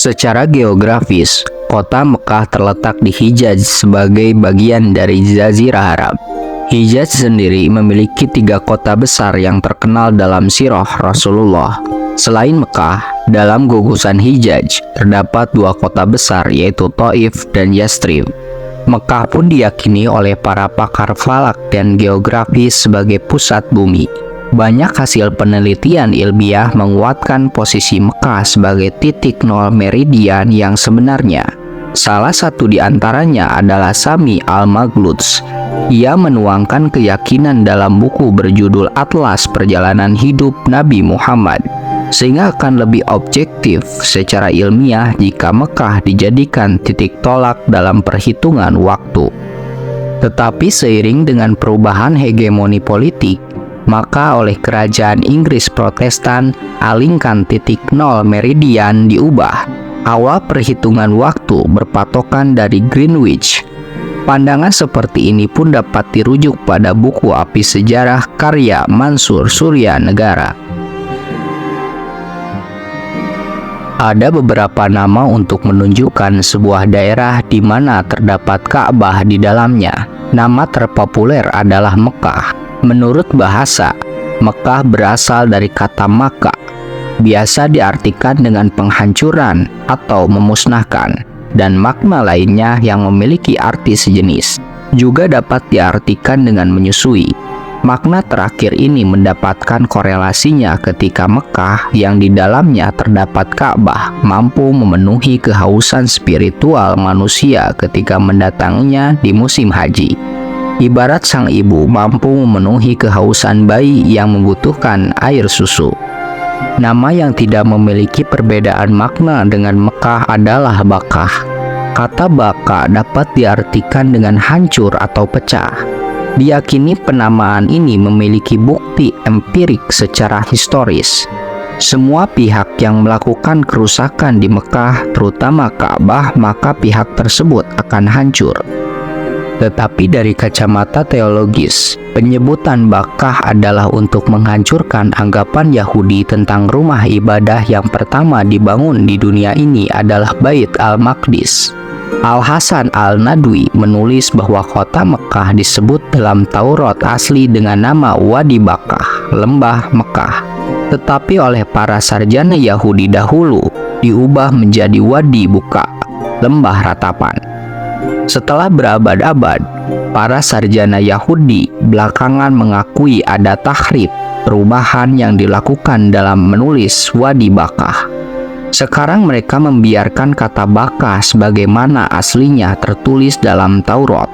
Secara geografis, kota Mekah terletak di Hijaz sebagai bagian dari Jazirah Arab. Hijaz sendiri memiliki 3 kota besar yang terkenal dalam sirah Rasulullah. Selain Mekah, dalam gugusan Hijaz terdapat 2 kota besar yaitu Thaif dan Yathrib. Mekah pun diyakini oleh para pakar falak dan geografis sebagai pusat bumi. Banyak hasil penelitian ilmiah menguatkan posisi Mekah sebagai titik nol meridian yang sebenarnya. Salah satu di antaranya adalah Sami Al-Maghluts. Ia menuangkan keyakinan dalam buku berjudul Atlas Perjalanan Hidup Nabi Muhammad, sehingga akan lebih objektif secara ilmiah jika Mekah dijadikan titik tolak dalam perhitungan waktu. Tetapi seiring dengan perubahan hegemoni politik, maka oleh kerajaan Inggris Protestan, alingkan titik nol meridian diubah. Awal perhitungan waktu berpatokan dari Greenwich. Pandangan seperti ini pun dapat dirujuk pada buku Api Sejarah karya Mansur Surya Negara. Ada beberapa nama untuk menunjukkan sebuah daerah di mana terdapat Ka'bah di dalamnya. Nama terpopuler adalah Mekah. Menurut bahasa, Mekah berasal dari kata Maka, biasa diartikan dengan penghancuran atau memusnahkan, dan makna lainnya yang memiliki arti sejenis. Juga dapat diartikan dengan menyusui. Makna terakhir ini mendapatkan korelasinya ketika Mekah yang di dalamnya terdapat Ka'bah mampu memenuhi kehausan spiritual manusia ketika mendatanginya di musim haji. Ibarat sang ibu mampu memenuhi kehausan bayi yang membutuhkan air susu. Nama yang tidak memiliki perbedaan makna dengan Mekah adalah Bakah. Kata Baka dapat diartikan dengan hancur atau pecah. Diyakini penamaan ini memiliki bukti empirik secara historis. Semua pihak yang melakukan kerusakan di Mekah, terutama Ka'bah, maka pihak tersebut akan hancur. Tetapi dari kacamata teologis, penyebutan Bakah adalah untuk menghancurkan anggapan Yahudi tentang rumah ibadah yang pertama dibangun di dunia ini adalah Bait Al-Maqdis. Al-Hasan Al-Nadwi menulis bahwa kota Mekah disebut dalam Taurat asli dengan nama Wadi Bakah, lembah Mekah. Tetapi oleh para sarjana Yahudi dahulu, diubah menjadi Wadi Buka, lembah ratapan. Setelah berabad-abad, para sarjana Yahudi belakangan mengakui ada tahrif, perubahan yang dilakukan dalam menulis Wadi Bakah. Sekarang mereka membiarkan kata Bakah sebagaimana aslinya tertulis dalam Taurat.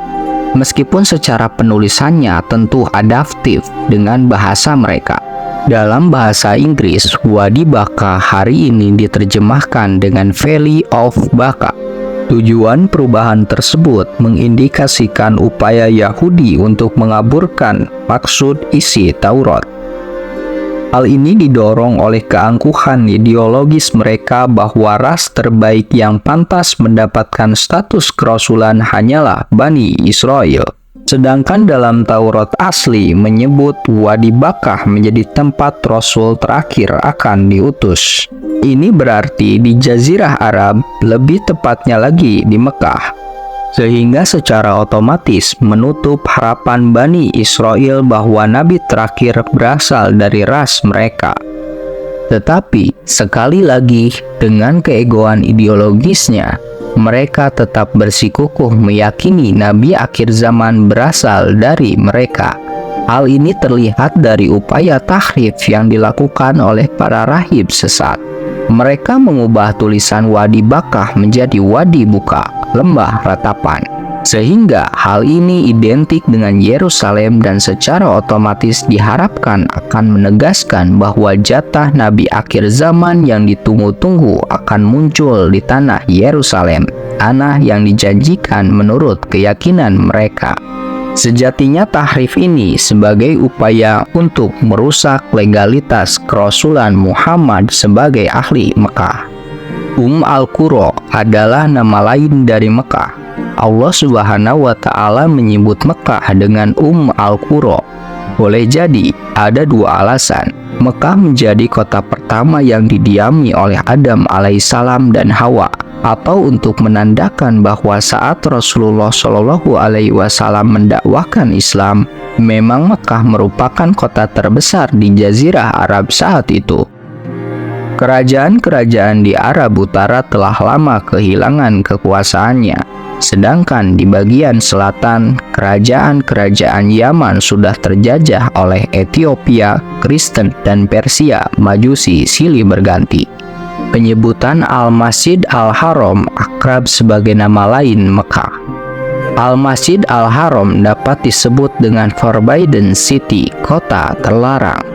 Meskipun secara penulisannya tentu adaptif dengan bahasa mereka. Dalam bahasa Inggris, Wadi Bakah hari ini diterjemahkan dengan Valley of Bakah. Tujuan perubahan tersebut mengindikasikan upaya Yahudi untuk mengaburkan maksud isi Taurat. Hal ini didorong oleh keangkuhan ideologis mereka bahwa ras terbaik yang pantas mendapatkan status kerasulan hanyalah Bani Israel. Sedangkan dalam Taurat asli menyebut Wadi Bakah menjadi tempat Rasul terakhir akan diutus. Ini berarti di Jazirah Arab, lebih tepatnya lagi di Mekah. Sehingga secara otomatis menutup harapan Bani Israel bahwa Nabi terakhir berasal dari ras mereka. Tetapi sekali lagi dengan keegoan ideologisnya, mereka tetap bersikukuh meyakini Nabi akhir zaman berasal dari mereka. Hal ini terlihat dari upaya tahrif yang dilakukan oleh para rahib sesat. Mereka mengubah tulisan Wadi Bakah menjadi Wadi Buka, lembah ratapan. Sehingga hal ini identik dengan Yerusalem dan secara otomatis diharapkan akan menegaskan bahwa jatah Nabi akhir zaman yang ditunggu-tunggu akan muncul di tanah Yerusalem, tanah yang dijanjikan menurut keyakinan mereka. Sejatinya tahrif ini sebagai upaya untuk merusak legalitas kerasulan Muhammad sebagai ahli Mekah. Al-Qura adalah nama lain dari Mekah. Allah Subhanahu wa Ta'ala menyebut Mekah dengan Al-Qura. Boleh jadi ada 2 alasan. Mekah menjadi kota pertama yang didiami oleh Adam alaihissalam dan Hawa, atau untuk menandakan bahwa saat Rasulullah Shallallahu alaihi wasallam mendakwahkan Islam, memang Mekah merupakan kota terbesar di Jazirah Arab saat itu. Kerajaan-kerajaan di Arab Utara telah lama kehilangan kekuasaannya, sedangkan di bagian selatan, kerajaan-kerajaan Yaman sudah terjajah oleh Ethiopia, Kristen, dan Persia Majusi silih berganti. Penyebutan Al-Masjid Al-Haram akrab sebagai nama lain Mekah. Al-Masjid Al-Haram dapat disebut dengan Forbidden City, kota terlarang.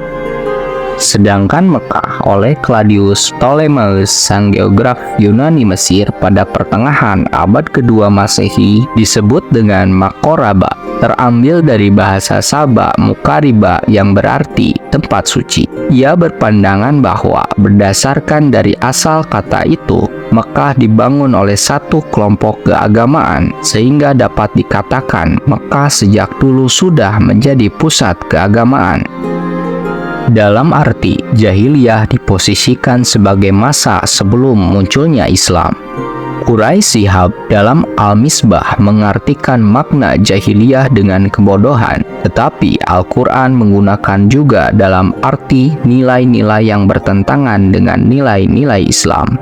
Sedangkan Mekah oleh Claudius Ptolemeus, sang geograf Yunani Mesir, pada pertengahan abad kedua Masehi disebut dengan Makoraba, terambil dari bahasa Saba Mukariba yang berarti tempat suci. Ia berpandangan bahwa berdasarkan dari asal kata itu, Mekah dibangun oleh satu kelompok keagamaan, sehingga dapat dikatakan Mekah sejak dulu sudah menjadi pusat keagamaan. Dalam arti, jahiliyah diposisikan sebagai masa sebelum munculnya Islam. Quraisy Shihab dalam Al-Misbah mengartikan makna jahiliyah dengan kebodohan, tetapi Al-Quran menggunakan juga dalam arti nilai-nilai yang bertentangan dengan nilai-nilai Islam.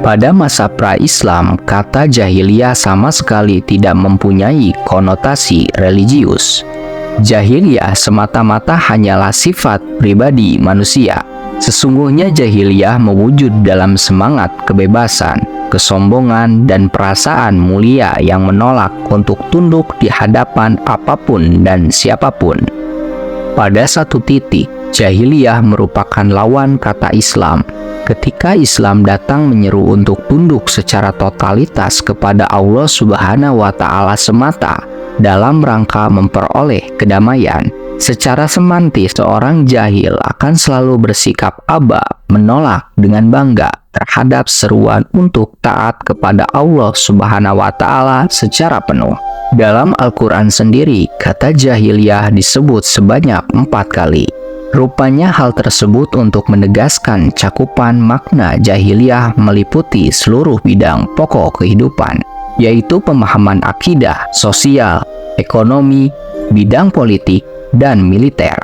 Pada masa pra-Islam, kata jahiliyah sama sekali tidak mempunyai konotasi religius. Jahiliyah semata-mata hanyalah sifat pribadi manusia. Sesungguhnya jahiliyah mewujud dalam semangat kebebasan, kesombongan, dan perasaan mulia yang menolak untuk tunduk di hadapan apapun dan siapapun. Pada satu titik, jahiliyah merupakan lawan kata Islam. Ketika Islam datang menyeru untuk tunduk secara totalitas kepada Allah Subhanahu wa Ta'ala semata dalam rangka memperoleh kedamaian, secara semantis seorang jahil akan selalu bersikap aba, menolak dengan bangga terhadap seruan untuk taat kepada Allah Subhanahu wa Ta'ala secara penuh. Dalam Al-Quran sendiri, kata jahiliyah disebut sebanyak 4 kali. Rupanya hal tersebut untuk menegaskan cakupan makna jahiliyah meliputi seluruh bidang pokok kehidupan, yaitu pemahaman akidah, sosial, ekonomi, bidang politik, dan militer.